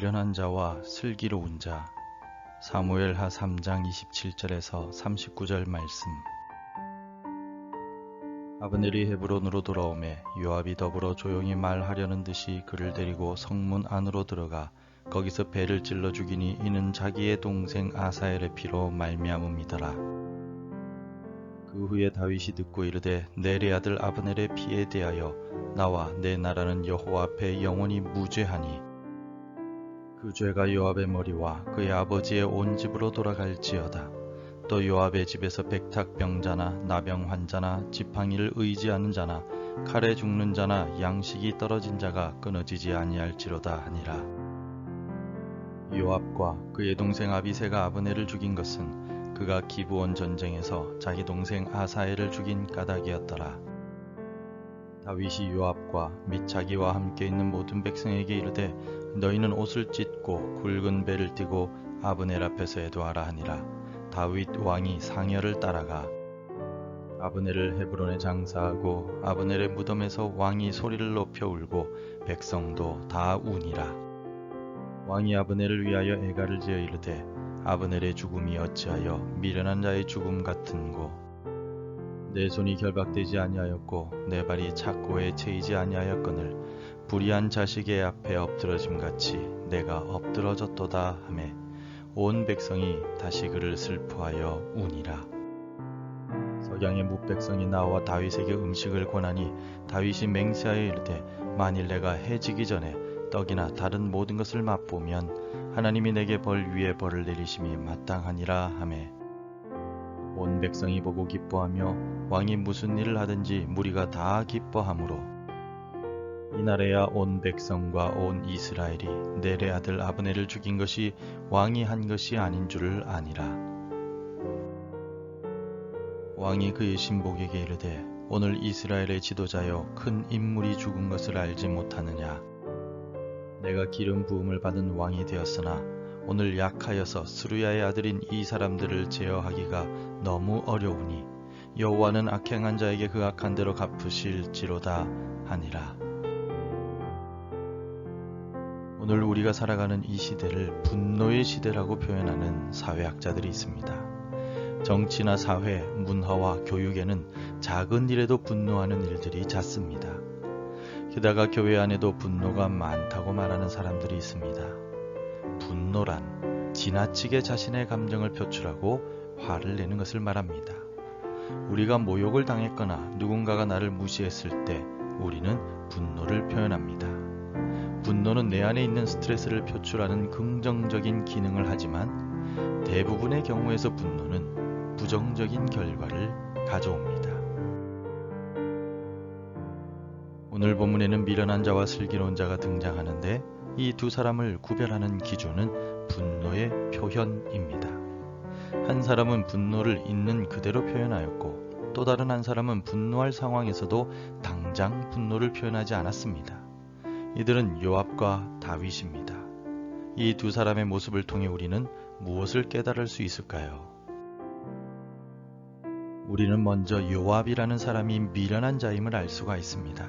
미련한 자와 슬기로운 자. 사무엘하 3장 27절에서 39절 말씀. 아브넬이 헤브론으로 돌아오매 요압이 더불어 조용히 말하려는 듯이 그를 데리고 성문 안으로 들어가 거기서 배를 찔러 죽이니 이는 자기의 동생 아사엘의 피로 말미암음이더라. 그 후에 다윗이 듣고 이르되 넬의 아들 아브넬의 피에 대하여 나와 내 나라는 여호와 앞에 영원히 무죄하니 그 죄가 요압의 머리와 그의 아버지의 온 집으로 돌아갈지어다. 또 요압의 집에서 백탁병자나 나병 환자나 지팡이를 의지하는 자나 칼에 죽는 자나 양식이 떨어진 자가 끊어지지 아니할지로다 하니라. 요압과 그의 동생 아비새가 아브넬을 죽인 것은 그가 기브온 전쟁에서 자기 동생 아사엘을 죽인 까닭이었더라. 다윗이 요압과 및 자기와 함께 있는 모든 백성에게 이르되 너희는 옷을 찢고 굵은 배를 띠고 아브넬 앞에서 애도하라 하니라. 다윗 왕이 상여를 따라가 아브넬을 헤브론에 장사하고 아브넬의 무덤에서 왕이 소리를 높여 울고 백성도 다 우니라. 왕이 아브넬을 위하여 애가를 지어 이르되 아브넬의 죽음이 어찌하여 미련한 자의 죽음 같은고. 내 손이 결박되지 아니하였고 내 발이 착고에 채이지 아니하였거늘 불의한 자식의 앞에 엎드러짐 같이 내가 엎드러졌도다 하매 온 백성이 다시 그를 슬퍼하여 우니라. 석양의 뭇백성이 나와 다윗에게 음식을 권하니 다윗이 맹세하여 이르되 만일 내가 해지기 전에 떡이나 다른 모든 것을 맛보면 하나님이 내게 벌 위에 벌을 내리심이 마땅하니라 하매 온 백성이 보고 기뻐하며 왕이 무슨 일을 하든지 무리가 다 기뻐하므로 이날에야 온 백성과 온 이스라엘이 넬의 아들 아브넬을 죽인 것이 왕이 한 것이 아닌 줄을 아니라. 왕이 그의 신복에게 이르되 오늘 이스라엘의 지도자여 큰 인물이 죽은 것을 알지 못하느냐. 내가 기름 부음을 받은 왕이 되었으나 오늘 약하여서 스루야의 아들인 이 사람들을 제어하기가 너무 어려우니 여호와는 악행한 자에게 그 악한 대로 갚으실지로다 하니라. 오늘 우리가 살아가는 이 시대를 분노의 시대라고 표현하는 사회학자들이 있습니다. 정치나 사회, 문화와 교육에는 작은 일에도 분노하는 일들이 잦습니다. 게다가 교회 안에도 분노가 많다고 말하는 사람들이 있습니다. 분노란 지나치게 자신의 감정을 표출하고 화를 내는 것을 말합니다. 우리가 모욕을 당했거나 누군가가 나를 무시했을 때 우리는 분노를 표현합니다. 분노는 내 안에 있는 스트레스를 표출하는 긍정적인 기능을 하지만 대부분의 경우에서 분노는 부정적인 결과를 가져옵니다. 오늘 본문에는 미련한 자와 슬기로운 자가 등장하는데 이 두 사람을 구별하는 기준은 분노의 표현입니다. 한 사람은 분노를 있는 그대로 표현하였고 또 다른 한 사람은 분노할 상황에서도 당장 분노를 표현하지 않았습니다. 이들은 요압과 다윗입니다. 이 두 사람의 모습을 통해 우리는 무엇을 깨달을 수 있을까요? 우리는 먼저 요압이라는 사람이 미련한 자임을 알 수가 있습니다.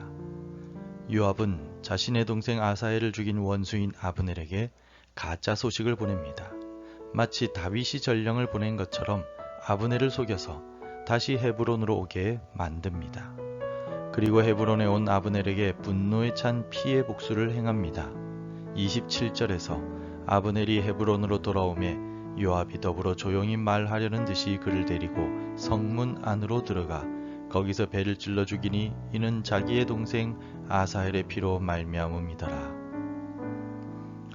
요압은 자신의 동생 아사엘을 죽인 원수인 아브넬에게 가짜 소식을 보냅니다. 마치 다윗이 전령을 보낸 것처럼 아브넬을 속여서 다시 헤브론으로 오게 만듭니다. 그리고 헤브론에 온 아브넬에게 분노에 찬 피해 복수를 행합니다. 27절에서 아브넬이 헤브론으로 돌아오매 요압이 더불어 조용히 말하려는 듯이 그를 데리고 성문 안으로 들어가 거기서 배를 찔러 죽이니 이는 자기의 동생 아사엘의 피로 말미암음이더라.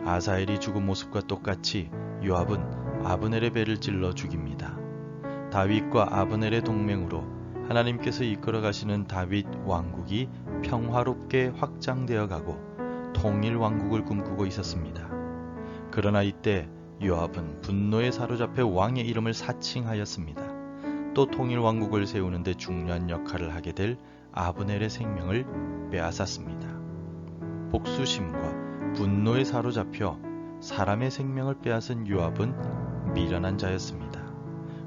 아사엘이 죽은 모습과 똑같이 요압은 아브넬의 배를 찔러 죽입니다. 다윗과 아브넬의 동맹으로 하나님께서 이끌어 가시는 다윗 왕국이 평화롭게 확장되어 가고 통일 왕국을 꿈꾸고 있었습니다. 그러나 이때 요압은 분노에 사로잡혀 왕의 이름을 사칭하였습니다. 또 통일 왕국을 세우는 데 중요한 역할을 하게 될 아브넬의 생명을 빼앗았습니다. 복수심과 분노에 사로잡혀 사람의 생명을 빼앗은 요압은 미련한 자였습니다.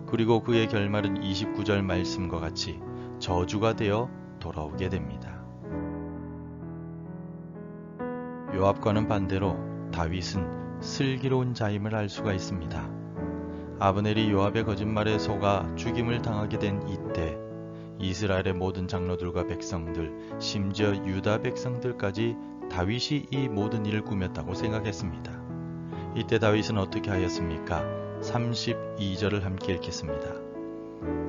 그리고 그의 결말은 29절 말씀과 같이 저주가 되어 돌아오게 됩니다. 요압과는 반대로 다윗은 슬기로운 자임을 알 수가 있습니다. 아브넬이 요압의 거짓말에 속아 죽임을 당하게 된 이때 이스라엘의 모든 장로들과 백성들, 심지어 유다 백성들까지 다윗이 이 모든 일을 꾸몄다고 생각했습니다. 이때 다윗은 어떻게 하였습니까? 32절을 함께 읽겠습니다.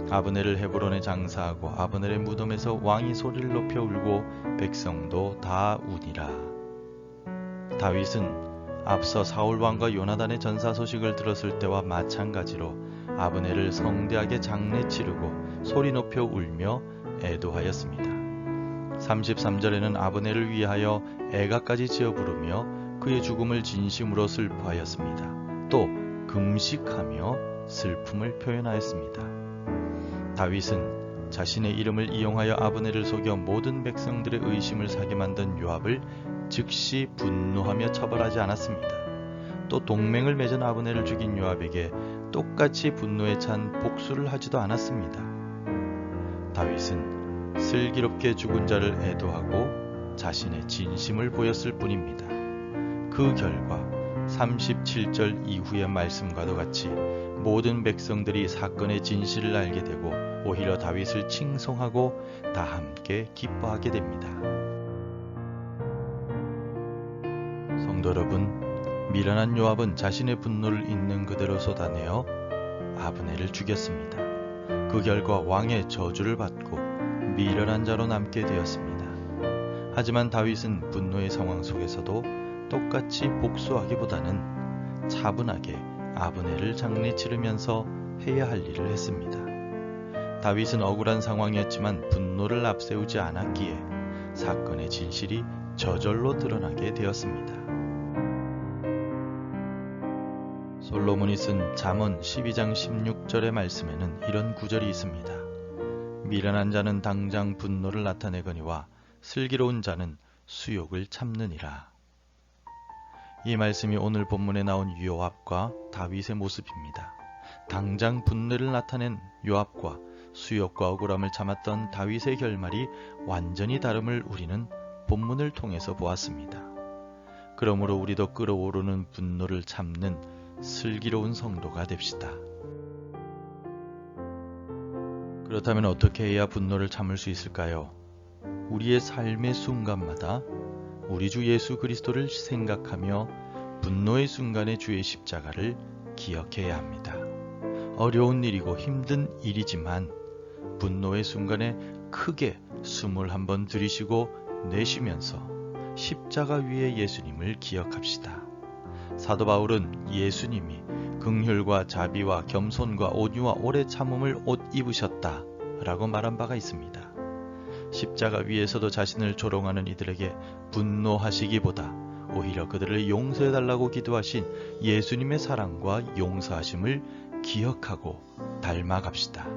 아브넬을 헤브론에 장사하고 아브넬의 무덤에서 왕이 소리를 높여 울고 백성도 다 우니라. 다윗은 앞서 사울 왕과 요나단의 전사 소식을 들었을 때와 마찬가지로 아브넬을 성대하게 장례 치르고 소리 높여 울며 애도하였습니다. 33절에는 아브넬을 위하여 애가까지 지어 부르며 그의 죽음을 진심으로 슬퍼하였습니다. 또 금식하며 슬픔을 표현하였습니다. 다윗은 자신의 이름을 이용하여 아브넬을 속여 모든 백성들의 의심을 사게 만든 요압을 즉시 분노하며 처벌하지 않았습니다. 또 동맹을 맺은 아브넬을 죽인 요압에게 똑같이 분노에 찬 복수를 하지도 않았습니다. 다윗은 슬기롭게 죽은 자를 애도하고 자신의 진심을 보였을 뿐입니다. 그 결과 37절 이후의 말씀과도 같이 모든 백성들이 사건의 진실을 알게 되고 오히려 다윗을 칭송하고 다 함께 기뻐하게 됩니다. 성도 여러분, 미련한 요압은 자신의 분노를 있는 그대로 쏟아내어 아브넬을 죽였습니다. 그 결과 왕의 저주를 받고 미련한 자로 남게 되었습니다. 하지만 다윗은 분노의 상황 속에서도 똑같이 복수하기보다는 차분하게 아브넬을 장례 치르면서 해야 할 일을 했습니다. 다윗은 억울한 상황이었지만 분노를 앞세우지 않았기에 사건의 진실이 저절로 드러나게 되었습니다. 솔로몬이 쓴 잠언 12장 16절의 말씀에는 이런 구절이 있습니다. 미련한 자는 당장 분노를 나타내거니와 슬기로운 자는 수욕을 참느니라. 이 말씀이 오늘 본문에 나온 요압과 다윗의 모습입니다. 당장 분노를 나타낸 요압과 수욕과 억울함을 참았던 다윗의 결말이 완전히 다름을 우리는 본문을 통해서 보았습니다. 그러므로 우리도 끓어오르는 분노를 참는 슬기로운 성도가 됩시다. 그렇다면 어떻게 해야 분노를 참을 수 있을까요? 우리의 삶의 순간마다 우리 주 예수 그리스도를 생각하며 분노의 순간에 주의 십자가를 기억해야 합니다. 어려운 일이고 힘든 일이지만 분노의 순간에 크게 숨을 한번 들이쉬고 내쉬면서 십자가 위에 예수님을 기억합시다. 사도 바울은 예수님이 긍휼과 자비와 겸손과 온유와 오래 참음을 옷 입으셨다 라고 말한 바가 있습니다. 십자가 위에서도 자신을 조롱하는 이들에게 분노하시기보다 오히려 그들을 용서해달라고 기도하신 예수님의 사랑과 용서하심을 기억하고 닮아갑시다.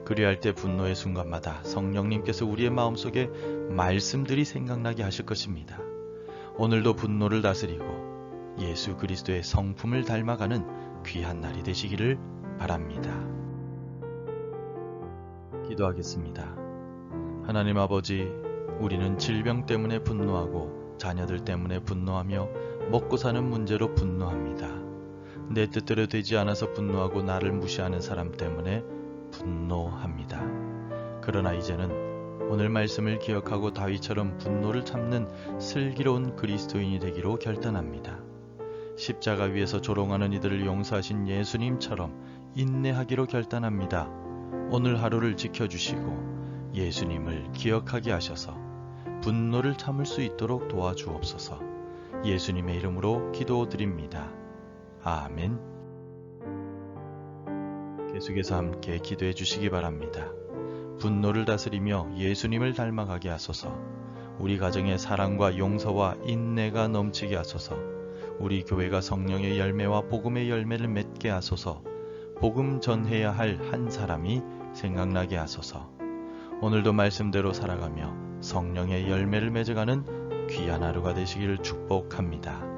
그리할 때 분노의 순간마다 성령님께서 우리의 마음속에 말씀들이 생각나게 하실 것입니다. 오늘도 분노를 다스리고 예수 그리스도의 성품을 닮아가는 귀한 날이 되시기를 바랍니다. 기도하겠습니다. 하나님 아버지, 우리는 질병 때문에 분노하고 자녀들 때문에 분노하며 먹고 사는 문제로 분노합니다. 내 뜻대로 되지 않아서 분노하고 나를 무시하는 사람 때문에 분노합니다. 그러나 이제는 오늘 말씀을 기억하고 다윗처럼 분노를 참는 슬기로운 그리스도인이 되기로 결단합니다. 십자가 위에서 조롱하는 이들을 용서하신 예수님처럼 인내하기로 결단합니다. 오늘 하루를 지켜주시고 예수님을 기억하게 하셔서 분노를 참을 수 있도록 도와주옵소서. 예수님의 이름으로 기도드립니다. 아멘. 계속해서 함께 기도해 주시기 바랍니다. 분노를 다스리며 예수님을 닮아가게 하소서. 우리 가정에 사랑과 용서와 인내가 넘치게 하소서. 우리 교회가 성령의 열매와 복음의 열매를 맺게 하소서. 복음 전해야 할 한 사람이 생각나게 하소서. 오늘도 말씀대로 살아가며 성령의 열매를 맺어가는 귀한 하루가 되시기를 축복합니다.